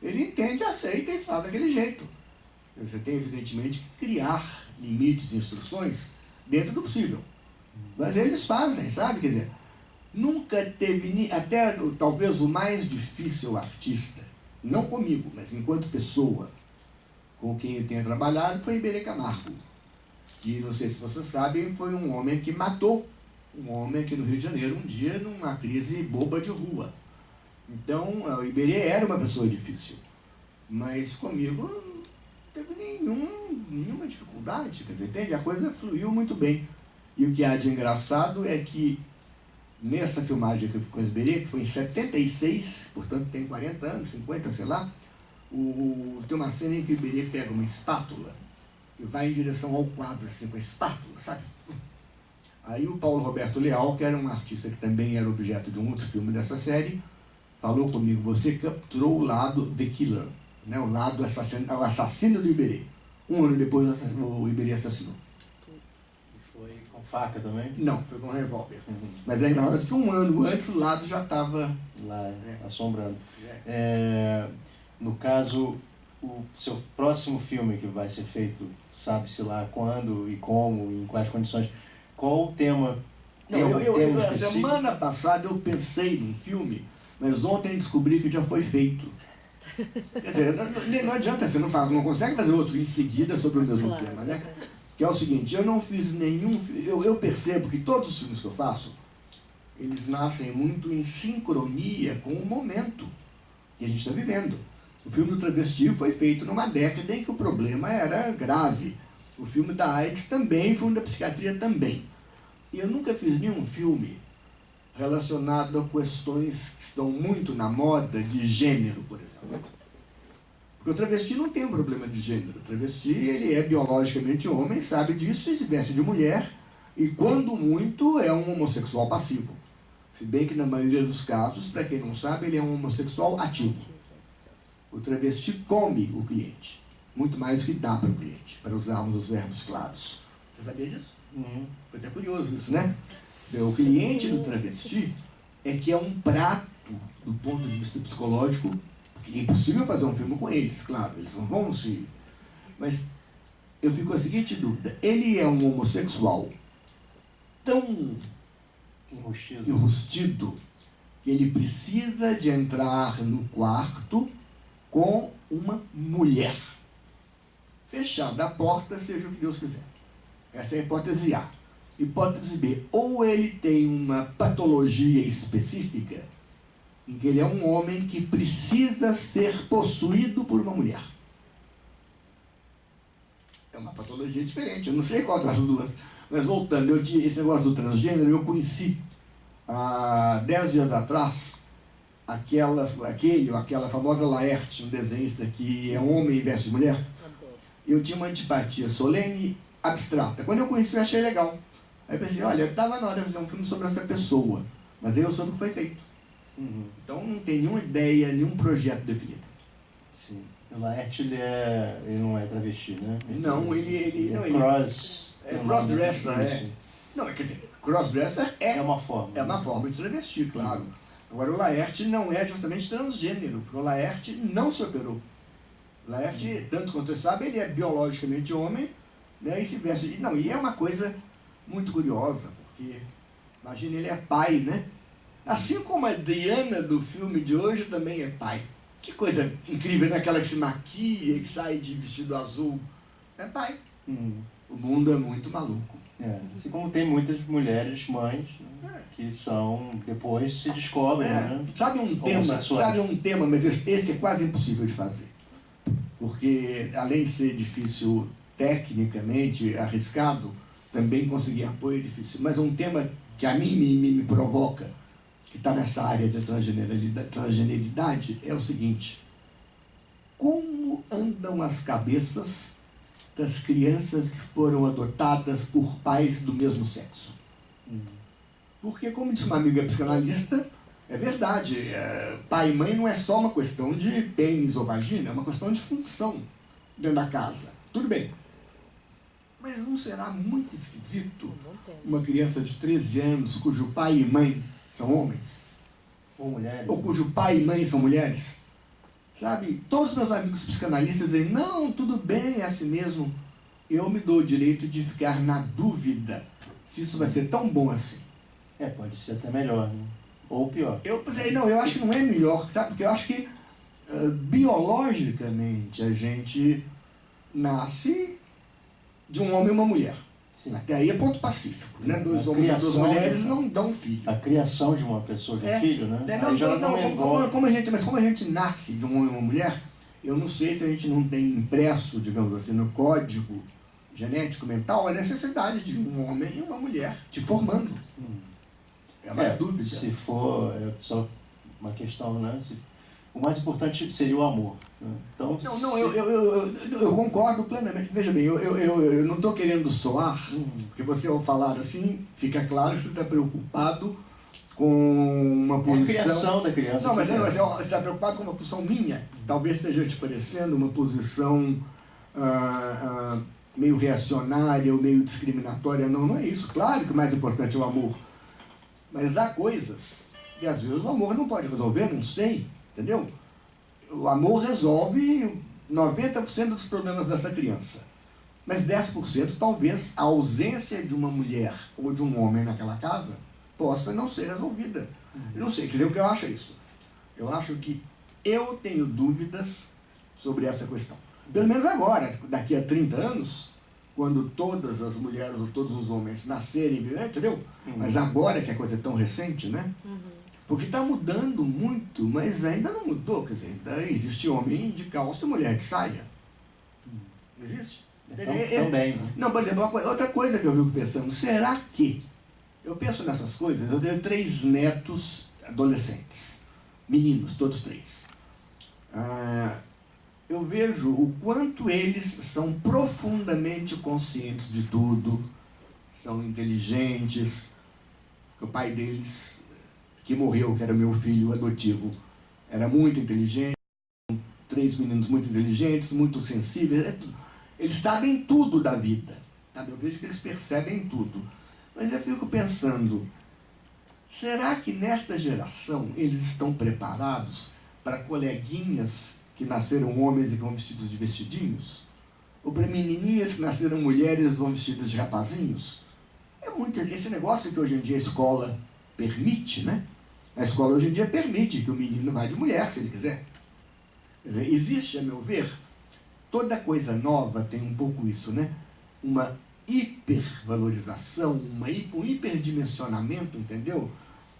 ele entende, aceita e faz daquele jeito. Você tem, evidentemente, que criar limites e instruções dentro do possível. Mas eles fazem, sabe? Quer dizer, nunca teve, até talvez o mais difícil artista, não comigo, mas enquanto pessoa, com quem eu tenho trabalhado, foi Iberê Camargo, que, não sei se vocês sabem, foi um homem que matou um homem aqui no Rio de Janeiro um dia numa crise boba de rua. Então, o Iberê era uma pessoa difícil, mas comigo teve nenhuma dificuldade, quer dizer, entende? A coisa fluiu muito bem. E o que há de engraçado é que nessa filmagem que eu fui com o Iberê, que foi em 76, portanto tem 40 anos, 50, sei lá, tem uma cena em que o Iberê pega uma espátula e vai em direção ao quadro, assim, com a espátula, sabe? Aí o Paulo Roberto Leal, que era um artista que também era objeto de um outro filme dessa série, falou comigo: você capturou o lado The Killer, né? O lado o assassino do Iberê. Um ano depois o Iberê assassinou. Foi com faca também? Não, foi com revólver. Mas é engraçado que um ano antes o lado já estava lá, assombrando. No caso, o seu próximo filme que vai ser feito, sabe-se lá quando e como, e em quais condições, qual o tema? A semana passada eu pensei num filme, mas ontem descobri que já foi feito. Quer dizer, não adianta, você não consegue fazer outro em seguida sobre o mesmo tema, né? Que é o seguinte: eu não fiz nenhum... Eu percebo que todos os filmes que eu faço, eles nascem muito em sincronia com o momento que a gente está vivendo. O filme do Travesti foi feito numa década em que o problema era grave. O filme da AIDS também, o filme da psiquiatria também. E eu nunca fiz nenhum filme relacionado a questões que estão muito na moda de gênero, por exemplo. Porque o travesti não tem um problema de gênero. O travesti, ele é biologicamente homem, sabe disso, e se veste de mulher, e quando muito é um homossexual passivo. Se bem que na maioria dos casos, para quem não sabe, ele é um homossexual ativo. O travesti come o cliente, muito mais do que dá para o cliente, para usarmos os verbos claros. Você sabia disso? Pois é curioso isso, né? Quer dizer, o cliente do travesti é que é um prato, do ponto de vista psicológico, porque é impossível fazer um filme com eles, claro, eles não vão se... Mas eu fico com a seguinte dúvida: ele é um homossexual tão enrustido que ele precisa de entrar no quarto com uma mulher. Fechada a porta, seja o que Deus quiser. Essa é a hipótese A. Hipótese B: ou ele tem uma patologia específica em que ele é um homem que precisa ser possuído por uma mulher. É uma patologia diferente, eu não sei qual das duas. Mas voltando, esse negócio do transgênero, eu conheci há 10 dias atrás aquela famosa Laerte, um desenhista que é homem e veste mulher. Eu tinha uma antipatia solene, abstrata. Quando eu conheci, eu achei legal. Aí pensei: olha, estava na hora de fazer um filme sobre essa pessoa, mas aí eu soube o que foi feito. Então não tem nenhuma ideia, nenhum projeto definido. Sim. O Laerte, ele não é travesti, né? Ele é crossdresser, Não, quer dizer, crossdresser é uma forma. É uma forma de travesti, claro. Agora, o Laerte não é justamente transgênero, porque o Laerte não se operou. O Laerte, tanto quanto você sabe, ele é biologicamente homem, né, e se veste... E é uma coisa muito curiosa, porque, imagina, ele é pai, né? Assim como a Adriana do filme de hoje também é pai. Que coisa incrível, né? Aquela que se maquia, que sai de vestido azul. É pai. O mundo é muito maluco. Assim como tem muitas mulheres, mães, né, que são, depois se descobrem, né? Sabe um tema, mas esse é quase impossível de fazer. Porque, além de ser difícil tecnicamente, arriscado, também conseguir apoio é difícil. Mas um tema que a mim me provoca, que está nessa área da transgeneridade, é o seguinte: como andam as cabeças das crianças que foram adotadas por pais do mesmo sexo? Porque, como disse uma amiga psicanalista, é verdade, pai e mãe não é só uma questão de pênis ou vagina, é uma questão de função dentro da casa. Tudo bem. Mas não será muito esquisito uma criança de 13 anos cujo pai e mãe são homens? Ou mulheres? Ou cujo pai e mãe são mulheres? Sabe, todos os meus amigos psicanalistas dizem: não, tudo bem, é assim mesmo. Eu me dou o direito de ficar na dúvida se isso vai ser tão bom assim. Pode ser até melhor, né? Ou pior. Eu acho que não é melhor, sabe? Porque eu acho que biologicamente a gente nasce de um homem e uma mulher. Sim. Até aí é ponto pacífico, né? Dois homens e duas mulheres não dão filho. A criação de uma pessoa, de um filho, né? Como a gente nasce de um homem e uma mulher, Eu não sei se a gente não tem impresso, digamos assim, no código genético mental a necessidade de um homem e uma mulher te formando. É uma dúvida. Se for só uma questão, né? O mais importante seria o amor. Né? Então, eu concordo plenamente. Veja bem, eu não estou querendo soar, porque você ao falar assim, fica claro que você está preocupado com uma posição... É a criação da criança. Não, mas você está preocupado com uma posição minha. Talvez esteja te parecendo uma posição meio reacionária ou meio discriminatória. Não, não é isso. Claro que o mais importante é o amor. Mas há coisas que às vezes o amor não pode resolver, não sei. Entendeu? O amor resolve 90% dos problemas dessa criança. Mas 10% talvez a ausência de uma mulher ou de um homem naquela casa possa não ser resolvida. Eu não sei, quer dizer, o que eu acho é isso. Eu acho que eu tenho dúvidas sobre essa questão. Pelo menos agora, daqui a 30 anos, quando todas as mulheres ou todos os homens nascerem, entendeu? Mas agora que a coisa é tão recente, né? Porque está mudando muito, mas ainda não mudou. Quer dizer, ainda existe homem de calça e mulher de saia. Não existe? Também, né? Não, por exemplo, outra coisa que eu fico pensando, será que... Eu penso nessas coisas, eu tenho 3 netos adolescentes, meninos, todos 3. Eu vejo o quanto eles são profundamente conscientes de tudo, são inteligentes, que o pai deles... que morreu, que era meu filho adotivo, era muito inteligente, 3 meninos muito inteligentes, muito sensíveis, eles sabem tudo da vida, sabe? Eu vejo que eles percebem tudo, mas eu fico pensando, será que nesta geração eles estão preparados para coleguinhas que nasceram homens e vão vestidos de vestidinhos? Ou para menininhas que nasceram mulheres e vão vestidas de rapazinhos? É muito esse negócio que hoje em dia a escola permite, né? A escola hoje em dia permite que o menino vá de mulher, se ele quiser. Quer dizer, existe, a meu ver, toda coisa nova tem um pouco isso, né? Uma hipervalorização, um hiperdimensionamento, entendeu?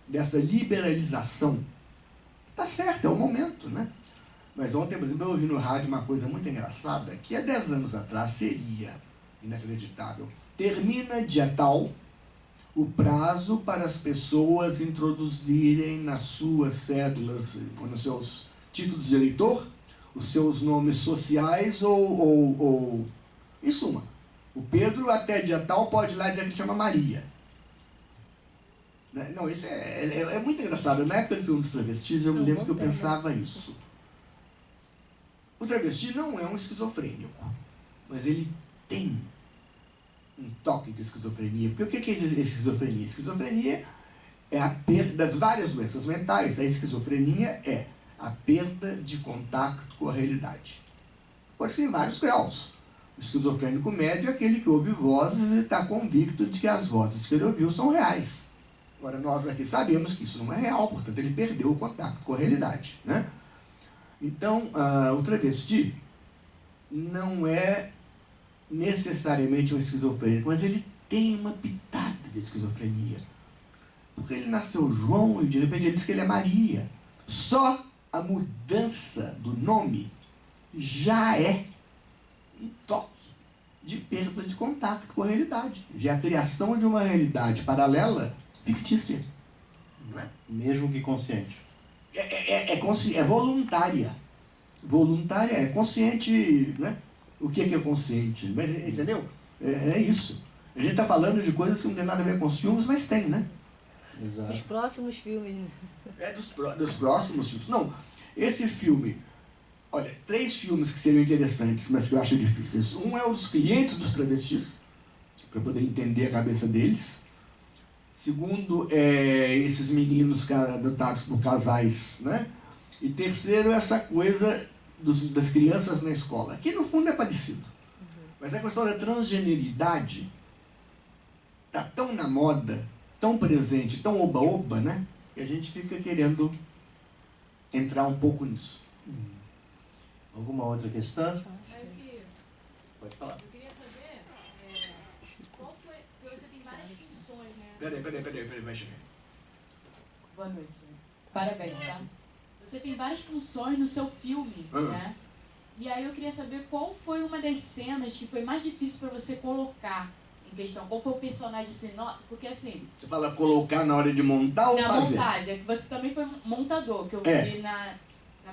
Dessa liberalização. Tá certo, é o momento, né? Mas ontem, por exemplo, eu ouvi no rádio uma coisa muito engraçada, que há 10 anos atrás seria inacreditável. Termina dia tal o prazo para as pessoas introduzirem nas suas cédulas, ou nos seus títulos de eleitor, os seus nomes sociais ou... Em suma, o Pedro até dia tal pode ir lá dizer que ele chama Maria. Não, isso é muito engraçado. Na época do filme dos travestis, eu me lembro que eu pensava isso. O travesti não é um esquizofrênico, mas ele tem um toque de esquizofrenia. Porque o que é esquizofrenia? Esquizofrenia é a perda das várias doenças mentais. A esquizofrenia é a perda de contato com a realidade. Pode ser em vários graus. O esquizofrênico médio é aquele que ouve vozes e está convicto de que as vozes que ele ouviu são reais. Agora, nós aqui sabemos que isso não é real, portanto, ele perdeu o contato com a realidade, né? Então, o travesti não é necessariamente um esquizofrênico, mas ele tem uma pitada de esquizofrenia. Porque ele nasceu João e de repente ele diz que ele é Maria. Só a mudança do nome já é um toque de perda de contato com a realidade. Já é a criação de uma realidade paralela fictícia. Não é? Mesmo que consciente. É voluntária. Voluntária é consciente, né? O que é consciente? Mas, entendeu? É isso. A gente está falando de coisas que não tem nada a ver com os filmes, mas tem, né? Exato. Os próximos filmes. Dos próximos filmes. Não, esse filme... Olha, 3 filmes que seriam interessantes, mas que eu acho difíceis. Um é os clientes dos travestis, para poder entender a cabeça deles. Segundo, esses meninos adotados por casais, né? E terceiro, essa coisa das crianças na escola, que no fundo é parecido. Mas a questão da transgeneridade está tão na moda, tão presente, tão oba-oba, né? Que a gente fica querendo entrar um pouco nisso. Alguma outra questão? Pode falar. Eu queria saber qual foi... Porque você tem várias funções, né? Peraí, vai chegar. Boa noite. Parabéns, tá? Você tem várias funções no seu filme, né? E aí eu queria saber qual foi uma das cenas que foi mais difícil para você colocar em questão. Qual foi o personagem assim? Porque assim... Você fala colocar na hora de montar ou na fazer? Na montagem. É que você também foi montador, que eu vi na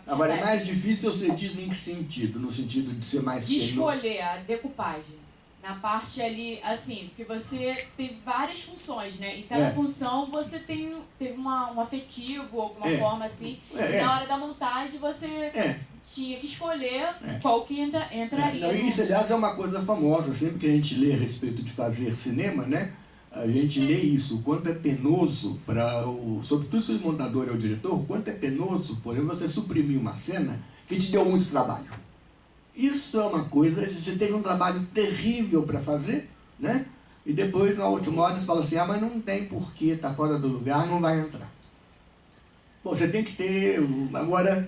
Agora, é mais difícil você diz em que sentido? No sentido de ser mais... De escolher a decupagem. Na parte ali, assim, porque você teve várias funções, né? E cada função você teve um afetivo, alguma forma assim. E na hora da montagem você tinha que escolher qual que entraria. Não, isso, aliás, é uma coisa famosa. Sempre que a gente lê a respeito de fazer cinema, né? A gente lê isso, o quanto é penoso para sobretudo se o montador é o diretor, o quanto é penoso, por exemplo, você suprimir uma cena que te deu muito trabalho. Isso é uma coisa, você teve um trabalho terrível para fazer, né? E depois, na última hora, você fala assim, mas não tem porquê, está fora do lugar, não vai entrar. Bom, você tem que ter... Agora,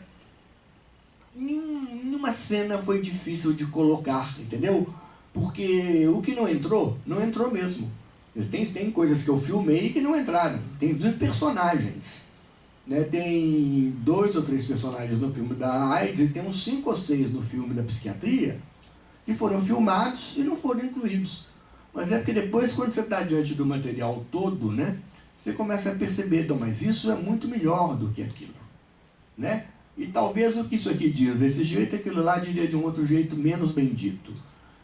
nenhuma cena foi difícil de colocar, entendeu? Porque o que não entrou mesmo. Tem coisas que eu filmei que não entraram. Tem 2 personagens. Né? Tem 2 ou 3 personagens no filme da AIDS e tem uns 5 ou 6 no filme da psiquiatria que foram filmados e não foram incluídos. Mas é porque depois, quando você está diante do material todo, né, você começa a perceber, não, mas isso é muito melhor do que aquilo. Né? E talvez o que isso aqui diz desse jeito, aquilo lá diria de um outro jeito menos bem dito.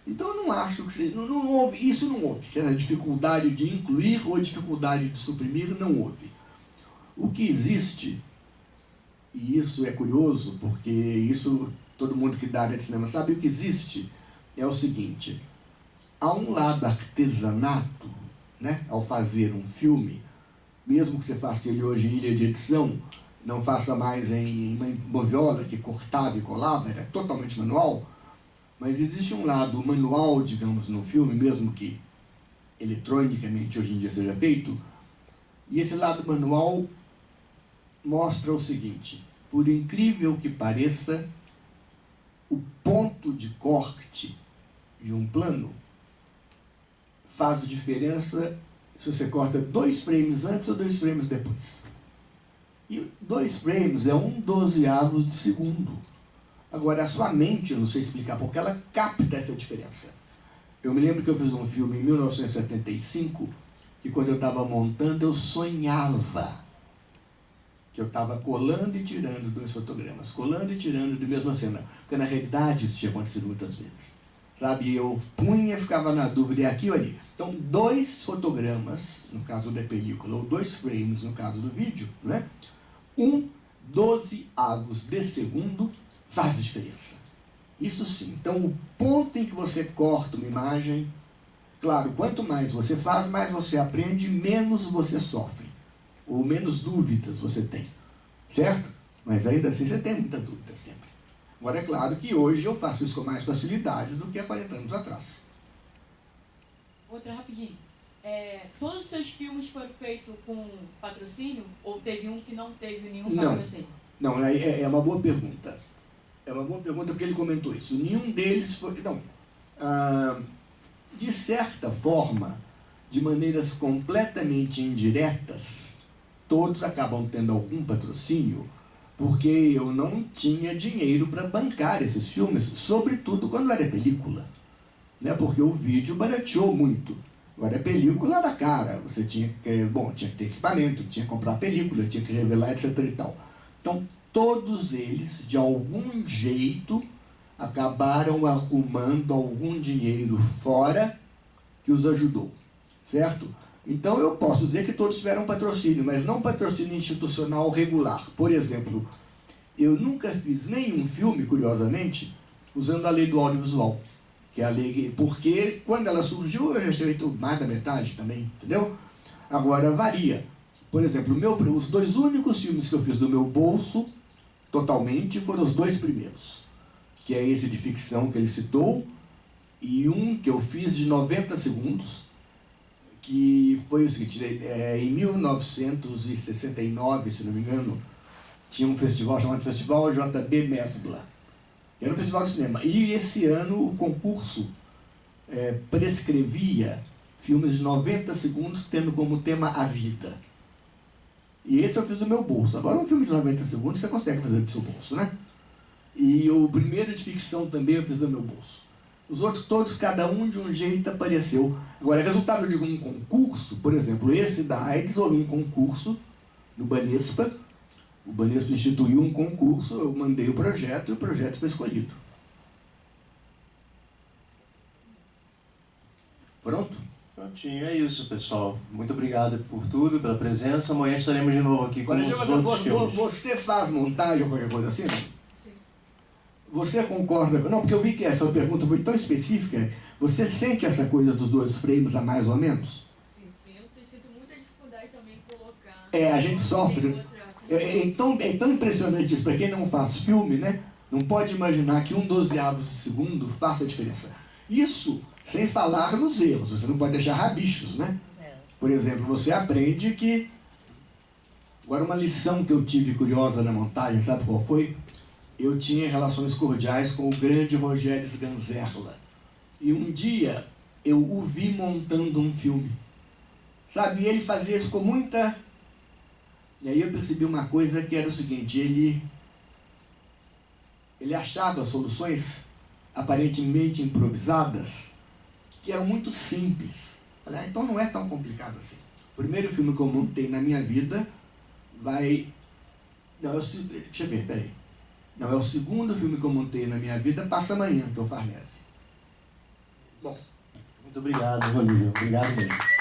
Então eu não acho que isso não houve. A dificuldade de incluir ou a dificuldade de suprimir não houve. O que existe, e isso é curioso, porque isso todo mundo que dá área de cinema sabe, o que existe é o seguinte: há um lado artesanato, né, ao fazer um filme, mesmo que você faça ele hoje em ilha de edição, não faça mais em uma moviola que cortava e colava, era totalmente manual. Mas existe um lado manual, digamos, no filme, mesmo que eletronicamente hoje em dia seja feito, e esse lado manual mostra o seguinte: por incrível que pareça, o ponto de corte de um plano faz diferença se você corta 2 frames antes ou 2 frames depois. E 2 frames é 1/12 de segundo. Agora, a sua mente, eu não sei explicar porque ela capta essa diferença. Eu me lembro que eu fiz um filme em 1975, que quando eu estava montando, eu sonhava que eu estava colando e tirando 2 fotogramas, colando e tirando de mesma cena. Porque, na realidade, isso tinha acontecido muitas vezes. Sabe, eu punha e ficava na dúvida, é aqui ou ali. Então, 2 fotogramas, no caso da película, ou 2 frames, no caso do vídeo, né? 1/12 de segundo faz diferença. Isso sim. Então, o ponto em que você corta uma imagem, claro, quanto mais você faz, mais você aprende, menos você sofre. Ou menos dúvidas você tem. Certo? Mas ainda assim você tem muita dúvida sempre. Agora, é claro que hoje eu faço isso com mais facilidade do que há 40 anos atrás. Outra rapidinho. Todos os seus filmes foram feitos com patrocínio? Ou teve um que não teve nenhum patrocínio? Não, é uma boa pergunta. É uma boa pergunta porque ele comentou isso. Nenhum deles foi... Não. De certa forma, de maneiras completamente indiretas, todos acabam tendo algum patrocínio, porque eu não tinha dinheiro para bancar esses filmes, sobretudo quando era película. Né? Porque o vídeo barateou muito. Agora, a película era cara. Você tinha que ter equipamento, tinha que comprar película, tinha que revelar, etc. e tal. Então, todos eles, de algum jeito, acabaram arrumando algum dinheiro fora que os ajudou, certo? Então eu posso dizer que todos tiveram patrocínio, mas não patrocínio institucional regular. Por exemplo, eu nunca fiz nenhum filme, curiosamente, usando a lei do audiovisual, que é a lei, porque quando ela surgiu eu já tinha feito mais da metade também, entendeu? Agora varia. Por exemplo, os 2 únicos filmes que eu fiz do meu bolso, totalmente, foram os 2 primeiros. Que é esse de ficção que ele citou, e um que eu fiz de 90 segundos, que foi o seguinte, em 1969, se não me engano, tinha um festival chamado Festival JB Mesbla. Era um festival de cinema. E esse ano o concurso prescrevia filmes de 90 segundos, tendo como tema a vida. E esse eu fiz do meu bolso. Agora um filme de 90 segundos você consegue fazer do seu bolso, né? E o primeiro de ficção também eu fiz do meu bolso. Os outros todos, cada um de um jeito apareceu. Agora, resultado de um concurso, por exemplo, esse da AIDS, houve um concurso no Banespa. O Banespa instituiu um concurso, eu mandei o projeto e o projeto foi escolhido. Pronto? Prontinho, é isso, pessoal. Muito obrigado por tudo, pela presença. Amanhã estaremos de novo aqui com os outros filmes. Você faz montagem ou qualquer coisa assim, não? Sim. Você concorda? Não, porque eu vi que essa pergunta foi tão específica. Você sente essa coisa dos 2 frames a mais ou menos? Sim, sinto. E sinto muita dificuldade também em colocar... A gente sofre. É tão impressionante isso. Para quem não faz filme, né? Não pode imaginar que 1/12 de segundo faça a diferença. Isso sem falar nos erros. Você não pode deixar rabichos, né? Por exemplo, você aprende que... Agora, uma lição que eu tive curiosa na montagem, sabe qual foi? Eu tinha relações cordiais com o grande Rogério Sganzerla. E um dia eu o vi montando um filme. Sabe? E ele fazia isso com muita... E aí eu percebi uma coisa que era o seguinte, ele achava soluções aparentemente improvisadas que eram muito simples. Falei, então não é tão complicado assim. O primeiro filme que eu montei na minha vida vai... Não, deixa eu ver, peraí. Não, é o segundo filme que eu montei na minha vida, Passa Amanhã, que é o Farnese. Bom. Muito obrigado, Olívio. Obrigado mesmo.